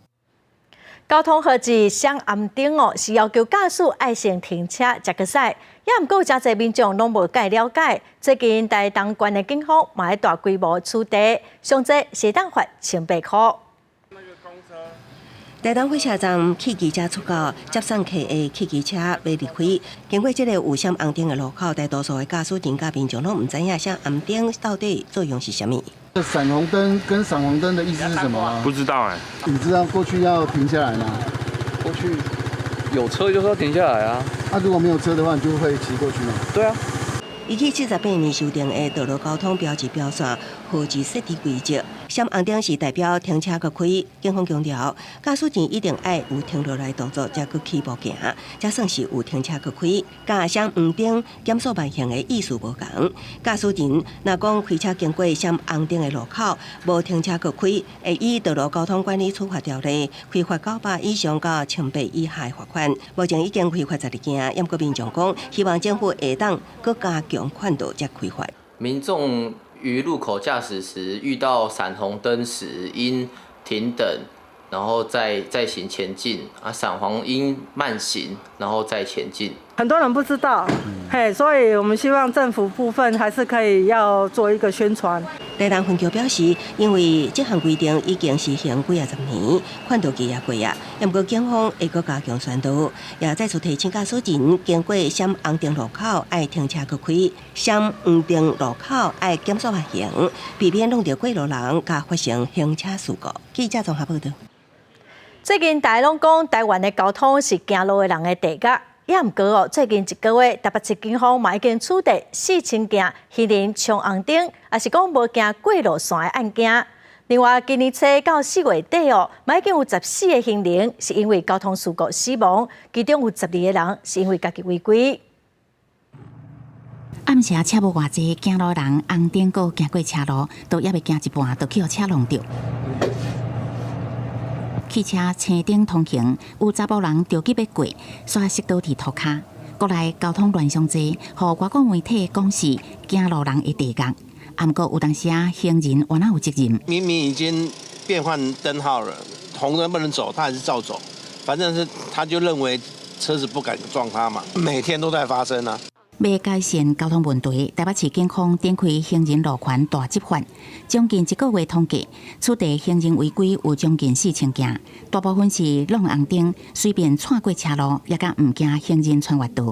交通号志上暗顶是要求驾驶爱先停车才可驶，也毋过真侪民众拢无解了解。最近台东县的警方嘛喺大规模取缔，上侪是当罚1800块。台东火车站汽机车出口接送客的汽机车要离开，经过这个有闪红灯的路口，大多数的驾驶人甲民众拢唔知影闪红灯到底作用是什么。闪红灯跟闪黄灯的意思是什么吗？不知道哎。你知道过去要停下来吗？过去有车就是要停下来啊。如果没有车的话，你就会骑过去吗？对啊。依据78年修订的道路交通标志标线何时设置规则，闪红灯是代表停车搁开。警方强调，驾驶前一定爱有停落来动作，才搁起步行，才算是有停车搁开。甲闪红灯减速慢行的意思无同。驾驶前若讲开车经过闪红灯的路口，无停车搁开，会以道路交通管理处罚条例开罚900以上到1000以下罚款。目前已经开罚12件，也过民众讲，希望政府下当搁加强宽度才开罚。民众于路口驾驶时遇到闪红灯时，应停等，然后再行前进啊；闪黄应慢行，然后再前进。很多人不知道，所以我们希望政府部分还是可以要做一个宣传。台南分局表示，因为这项规定已经实行几10年，宽度期也过啊，不过警方会搁加强宣导，也再次提醒驾驶前经过闪红灯路口爱停车搁开，闪黄灯路口爱减速慢行，避免弄到过路人甲发生行车事故。记者综合报道。最近大家拢讲台湾的交通是行路的人的地界。也毋过哦，最近一个月，台北市警方嘛已经处理4000件行人冲红灯，也是讲无行过路线的案件。另外，今年初到4月底哦，嘛已经有14个行人是因为交通事故死亡，其中有12个人是因为家己违规。暗时车无偌济，行路人红灯过行过车路，都还未行一半，就去互车弄着。汽车青灯通行，有查甫人着急要过，煞摔倒伫涂骹。国内交通乱象多，互外国媒体讲是行路人的地界。啊，不过有当时行人原来有责任。明明已经变换灯号了，红灯不能走，他还是照走。反正是他就认为车子不敢撞他嘛，每天都在发生啊。要改善交通问题，台北市警方展开行人路权大执法，将近一个月统计，处理行人违规有将近4000件，大部分是弄红灯，随便闯过车路，也甲唔惊行人穿越道。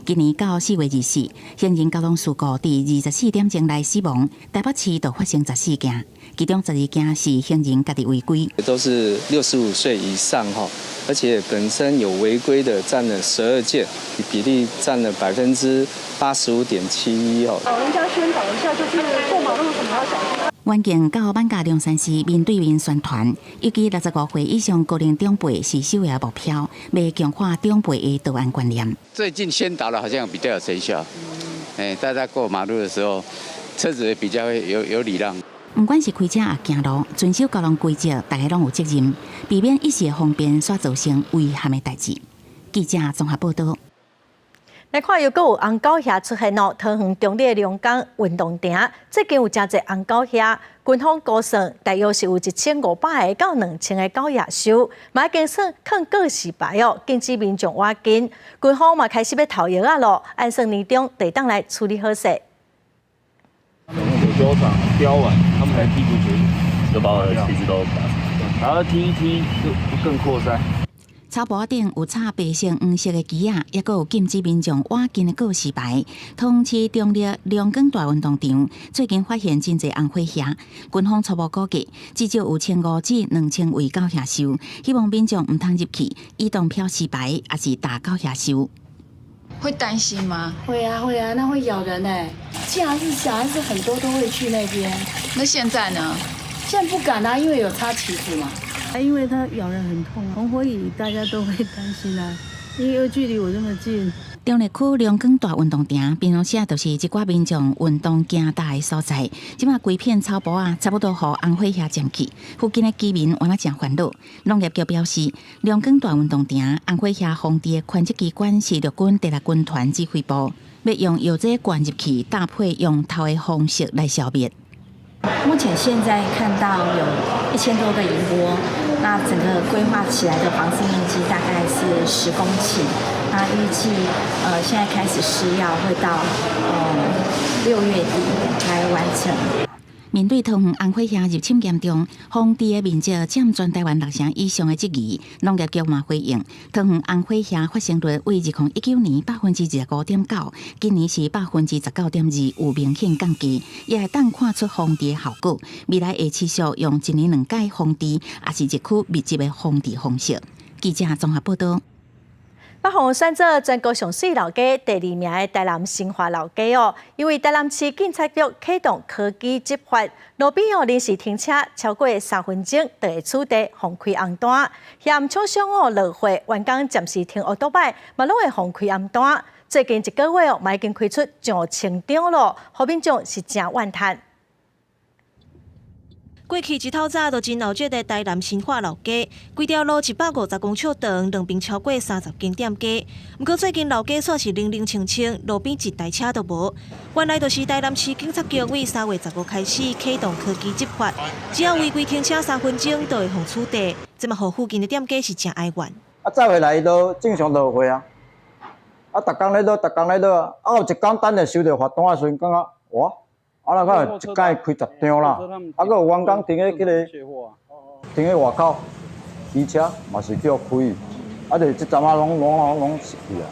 今年到4月24，行人交通事故伫24点钟内死亡，台北市就发生14件，其中12件是行人家己违规，都是65岁以上哈，而且本身有违规的占了12件，比例占了85.71哦。老人家宣导一下，就是过马路什么要小心。远景到板甲龙山市面对面宣传，预计65岁以上高龄长辈是首要目标，要强化长辈的道安观念。最近宣导了好像比较有成效，大家过马路的时候，车子比较会有礼让。不管是开车也行路，遵守交通规则，大家拢有责任，避免一时的方便所造成危险的代志。记者综合报道。来看，又有红狗虾出现哦，桃园中立龙岗运动场，最近有真侪红狗虾，军方估算大约是有1500个到2000个狗野收，嘛已经算抗过失败哦，禁止民众挖金，军方嘛开始要投药啊咯，按算年中得当来处理好势。有球场雕完，他们才踢出去，就把我的旗子都打，然后踢一踢就更扩散。草坡顶有插白色、黄色的旗仔，也有禁止民众挖金的告示牌。桃园市中立龙岗大运动场最近发现真侪红火虾，军方初步估计至少有1500至2000位狗野收，希望民众唔通入去，移动标示牌，也是打狗野收。会担心吗？会啊，会啊，那会咬人哎。假日小孩子很多都会去那边。那现在呢？现在不敢啊，因为有插旗子嘛。因为它咬人很痛，红火蚁大家都会担心啊，因为又距离我这么近。中立区龙岗大运动场平常时都是一寡民众运动行大的所在，即马规片草坡啊，差不多互红火虾占去，附近的居民原来真烦恼。农业局表示，龙岗大运动场红火虾防治的权责机关是陆军第6军团指挥部，要用药剂灌入去，搭配用头的方式来消灭。目前现在看到有1000多个营窝，那整个规划起来的房子面积大概是10公顷，那预计现在开始施药会到6月底来完成。面对桃园红火虾入侵严重，防治的面积占全台湾6成以上的质疑，农业局嘛回应，桃园红火虾发生率为2019年25.9%，今年是19.2%，有明显降低，也会当看出防治的效果。未来会持续用1年2届防治，也是一区密集的防治方式。记者综合报道。北方选做全国上水老街第2名的台南新华老街哦，因为台南市警察局启动科技执法，路边临时停车超过3分钟就会取缔红开红单，嫌厂商落货，员工暂时停乌多摆，嘛拢会红开红单。最近1个月嘛已经开出上千张咯，好民众是真怨叹。过去一透早就真闹热的台南新化老街，规条路150公尺长，两边超过30间店家。不过最近老街煞是冷冷清清，路边一台车都无。原来就是台南市警察局为3月15开始启动科技执法，只要违规停车3分钟，就会互处罚。这么互附近的店家是真哀怨。再回来都正常就会啊，逐工咧倒啊，有一工等下收到罚单的时阵，感觉哇！那个一届开10张啦，还有员工停喺外口，机车嘛是叫开，就这阵拢是去啊。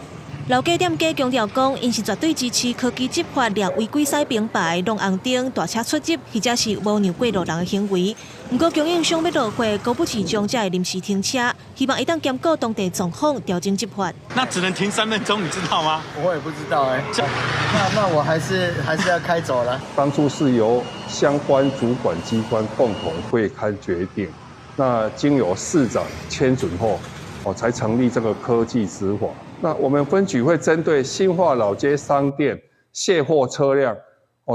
老街店家强调讲，因是绝对支持科技执法，掠违规驶平牌、弄红灯、大车出入，或者是无让过路人的行为。不过供应商要落货，果不其中才会临时停车，希望一旦检告当地状况，调整执法。那只能停3分钟，你知道吗？我也不知道那我还是要开走了。当初是由相关主管机关共同会勘决定，那经由市长签准后，才成立这个科技执法。那我们分局会针对新化老街商店卸货车辆，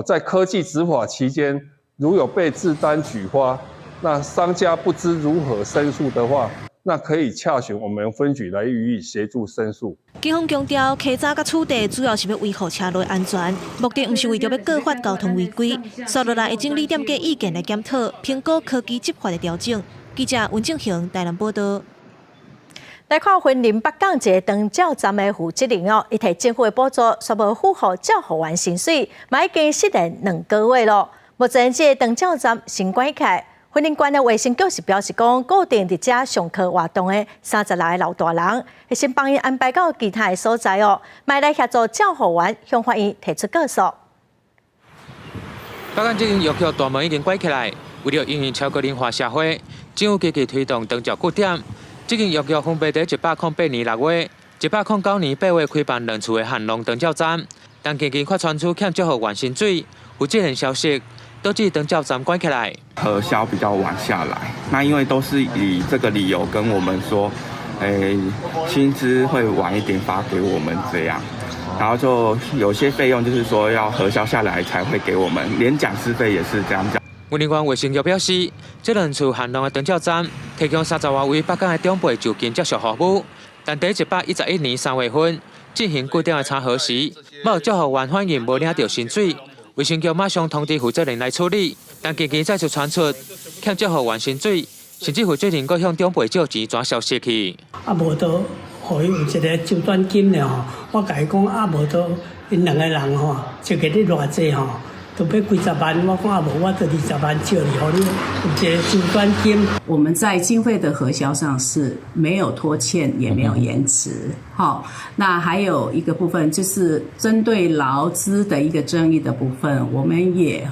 在科技执法期间，如有被制单举发，那商家不知如何申诉的话，那可以洽询我们分局来予以协助申诉。警方强调，稽查甲处罚主要是要维护车路安全，目的不是为着要告发交通违规。接落来会整理店家意见来检讨、评估科技执法的调整。记者温正雄台南报道。来看云林北港一个长照站的负责人哦，伊摕政府的补助，宣布付予照护员薪水，嘛已经失联2个月咯。目前这个长照站新关起来，云林县的卫生局是表示讲，固定伫遮上课活动的30来个老大人，会先帮伊安排到其他的所在哦，卖来协助照护员向法院提出告诉。北港这间药局大门已经关起来，为了应应超高龄化社会，政府积极推动长照据点。这间药局分别在108年6月、109年8月开办2处的汉龙长照站，但近期却传出欠照护员薪水有这类消息，导致长照站关起来。核销比较晚下来，那因为都是以这个理由跟我们说，薪资会晚一点发给我们这样，然后就有些费用就是说要核销下来才会给我们，连讲师费也是这样讲。云林县卫生局表示，这2处汉龙的长照站提供30多位北港的长辈就近接受服务，但在111年3月份进行固定的查核时，某照护员反映无领到薪水，卫生局马上通知负责人来处理，但近期再次传出欠照护员薪水，甚至负责人阁向长辈借钱转消息去。无到，互伊有一个周转金了吼，我甲伊讲无到，因2个人吼，一个咧偌济吼。都要几十万，我讲无，我就20万借你，互你有一个周转金。我们在经费的核销上是没有拖欠，也没有延迟。好，那还有一个部分就是针对劳资的一个争议的部分，我们也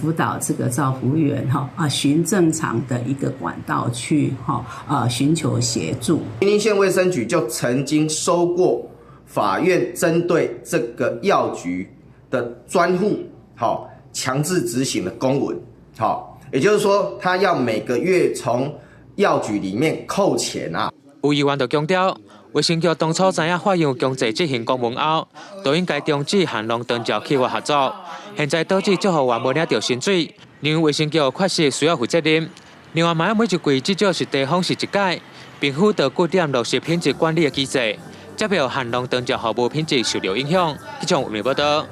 辅导这个照服员循正常的一个管道去寻求协助。云林县卫生局就曾经收过法院针对这个药局的专户。强制执行的公文，也就是说，他要每个月从药局里面扣钱啊。有议员就强调，卫生局当初知影法院有强制执行公文后，就应该终止汉龙长照企划合作。现在导致照护员无领到薪水，认为卫生局确实需要负责任。另外，每一季至少是地方是一届，并辅导据点落实品质管理的机制，才袂有汉龙长照服务品质受到影响。记者吴明报道。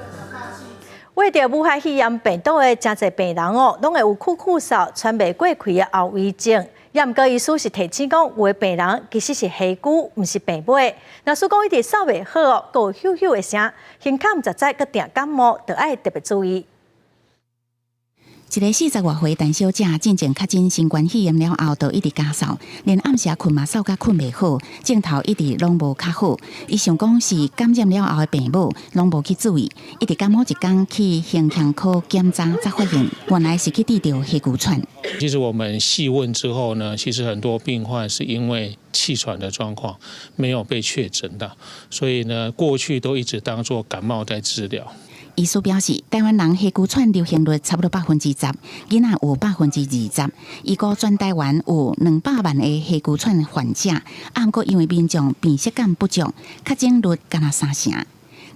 为着武汉肺炎病毒的真侪病人哦，拢会有咳嗽、喘袂过气的后遗症。也毋过，医师是提醒讲，有的病人其实是气久，毋是病尾。若是讲伊直扫袂好哦，有咻咻的声，胸腔唔实在，佮定感冒，就要特别注意。一个40多岁陈小姐进前确诊新冠肺炎了后，就一直咳嗽，连暗时困嘛嗽甲困袂好，镜头一直拢无较好。伊想讲是感染了后的病母，拢无去注意，一直感冒一天去形象科检查，才发现原来是去治疗黑骨喘。其实我们细问之后呢，其实很多病患是因为气喘的状况没有被确诊的，所以呢，过去都一直当作感冒在治疗。医师表示，台湾人黑骨喘流行率差不多10%，囡仔有20%。伊估全台湾有200万个黑骨喘患者，不过因为民众辨识感不足，确诊率敢若3成。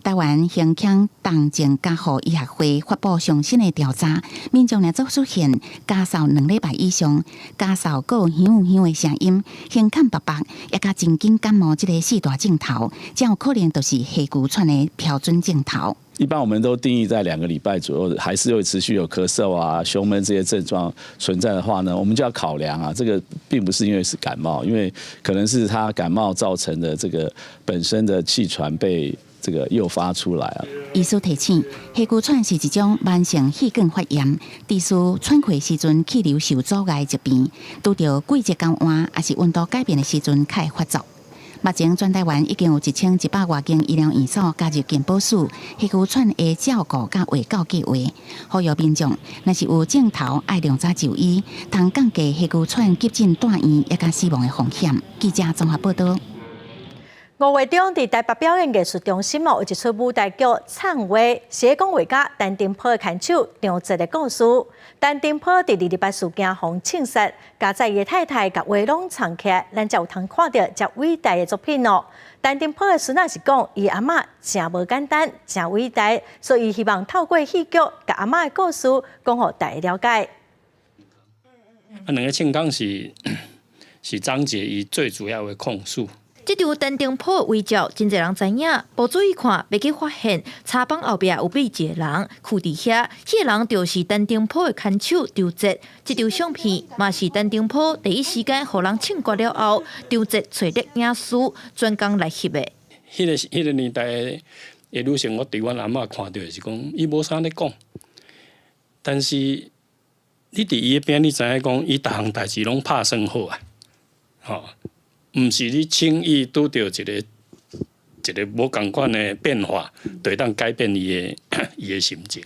台湾胸腔动静加护医学会发布上新的调查，民众若做出现咳嗽2礼拜以上，咳嗽有响的声音，胸腔白白，也甲真紧感冒这个4大症头，才有可能就是黑骨喘的标准症头。一般我们都定义在2个礼拜左右，还是会持续有咳嗽啊、胸闷这些症状存在的话呢，我们就要考量啊，这个并不是因为是感冒，因为可能是他感冒造成的这个本身的气喘被这个诱发出来啊。医师提醒，黑骨喘是一种慢性气管发炎，致使喘气时阵气流受阻碍疾病，拄到季节交换还是温度改变的时阵，才会发作。目前全台湾已经有1100多间医疗院所加入健保署黑骨喘的照顾甲卫教计划，呼吁民众若是有症头，爱量早就医，通降低黑骨喘急诊住院也甲死亡的风险。记者综合报道。5月中，伫台北表演艺术中心有一出舞台剧《唱话》，是讲画家陈丁波的牵手张哲的故事。陈丁波伫2礼拜事件被枪杀，加在伊的太太甲话拢藏起来，咱才有通看到这伟大的作品哦。陈丁波的孙仔是讲，伊阿嬷真无简单，真伟大，所以希望透过戏剧，甲阿嬷的故事讲互大家了解。2个庆纲是章节伊最主要的控诉。这条陈丁波的围照，真侪人知影，无注意看，袂去发现茶帮后壁有背一个人徛伫遐，迄个人就是陈丁波的牵手张哲。这条相片嘛是陈丁波第一时间互人庆祝了后，张哲找了影师专工来翕的。迄个年代的女性，我对阮阿嬷看到是讲，伊无啥咧讲，但是你伫伊的边，你知影讲，伊逐项代志拢拍算好啊，吼。毋是你轻易拄到一个无共款的变化，就当改变伊的心情。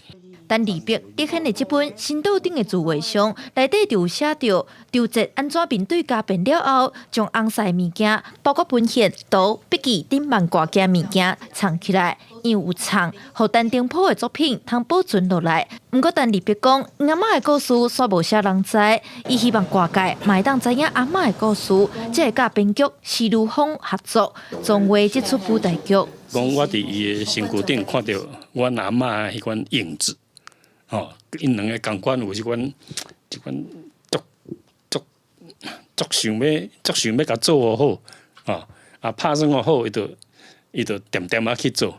陈立碧伫显的这本新岛顶的自画像，内底就写着张哲安怎面对家变了后，将红色物件，包括文献、图、笔记等万挂件物件藏起来，因为有藏，互陈丁波的作品通保存落来。不过陈立碧讲，阿嬷的故事煞无啥人知，伊希望外界嘛会当知影阿嬷的故事，才会甲编剧施如峰合作，创画这出舞台剧。讲我伫伊的身躯顶看到阮阿嬷迄款影子。哦，因2个共款有一款足想要甲做好，拍算好，伊就点啊去做。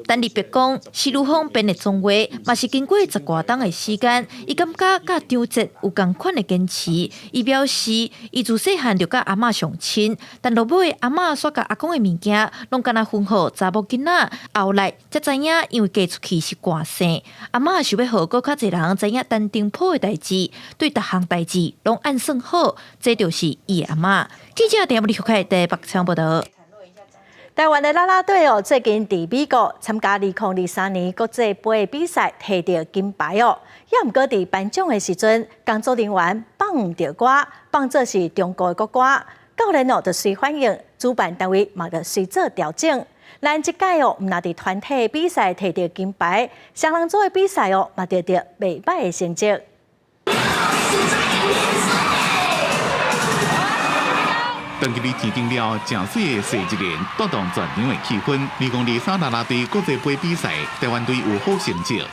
陈立碧讲，施如峰编的创话，嘛是经过10多冬的时间，伊感觉甲张哲有同款的坚持。伊表示，伊自细汉就甲阿嬷上亲，但落尾阿嬷煞甲阿公的物件，拢敢若分互查某囡仔。后来才知影，因为嫁出去是寡生，阿嬷想要互搁较侪人知影陈丁波的代志，对逐项代志拢按算好，这就是伊的阿嬷。记者电话里开台北采访报道。台湾的啦啦队最近伫美国参加2023年国际杯比赛，摕到金牌哦。也毋过伫颁奖的时阵，工作人员放唔到歌，放做是中国的国歌，教练就随反应，主办单位嘛就随做调整。咱即届毋但伫团体比赛摕到金牌，双人组的比赛嘛得到袂歹的成绩。长期伫天顶了，正水的世一年带动全场的气氛。2023啦啦队国际杯比赛，台湾队有好成绩。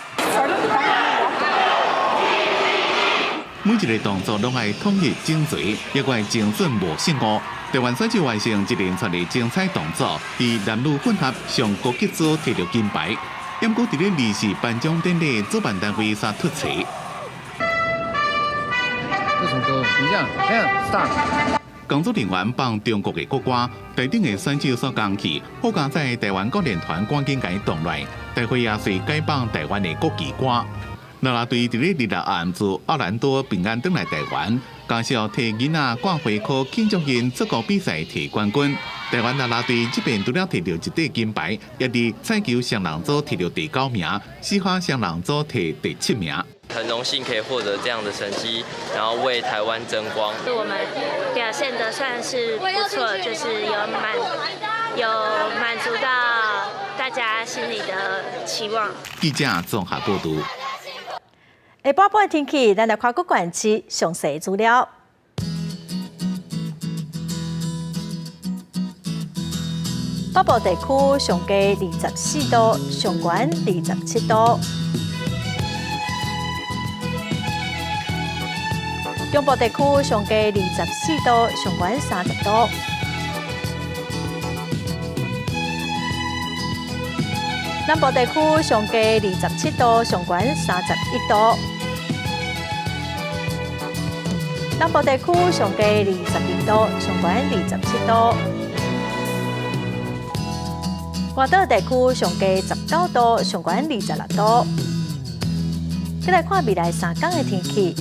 每一个动作拢爱统一精髓，也爱精准无失误。台湾选手完成一连串的精彩动作，以男女混合上高级组摕到金牌。不过，伫咧仪式颁奖典礼，主办单位煞突袭。这首歌，你这样，看 ，start。工作人员放中国的国歌，台顶的选手所讲起，好佳在台湾国练团赶紧甲伊动来，大会也随改放台湾的国旗歌。啦啦队伫咧日暗自奥兰多平安返来台湾，感谢替囡仔冠花科庆祝日足球比赛摕冠军。台湾啦啦队这边除了摕到1块金牌，也伫菜球双人组摕到第9名，四花双人组摕第7名。很荣幸可以获得这样的成绩，然后为台湾争光。我们表现得算是不错，就是有满足到大家心里的期望。记者综合报道。下晡半天气，咱来看各县市详细资料。北部地区上低24度，上悬27度；中部地区上低24度，上悬30度；南部地区上低27度，上悬31度；南部地区上低22度，上悬27度。外岛地区上低19度，上悬26度。再来看未来3天的天气。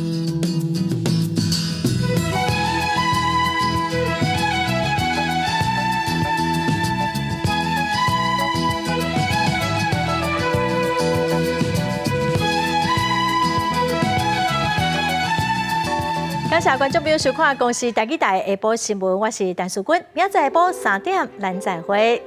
感谢观众朋友收看《公视台语台下晡新闻》，我是陈淑君，明仔载下晡3点，咱再会。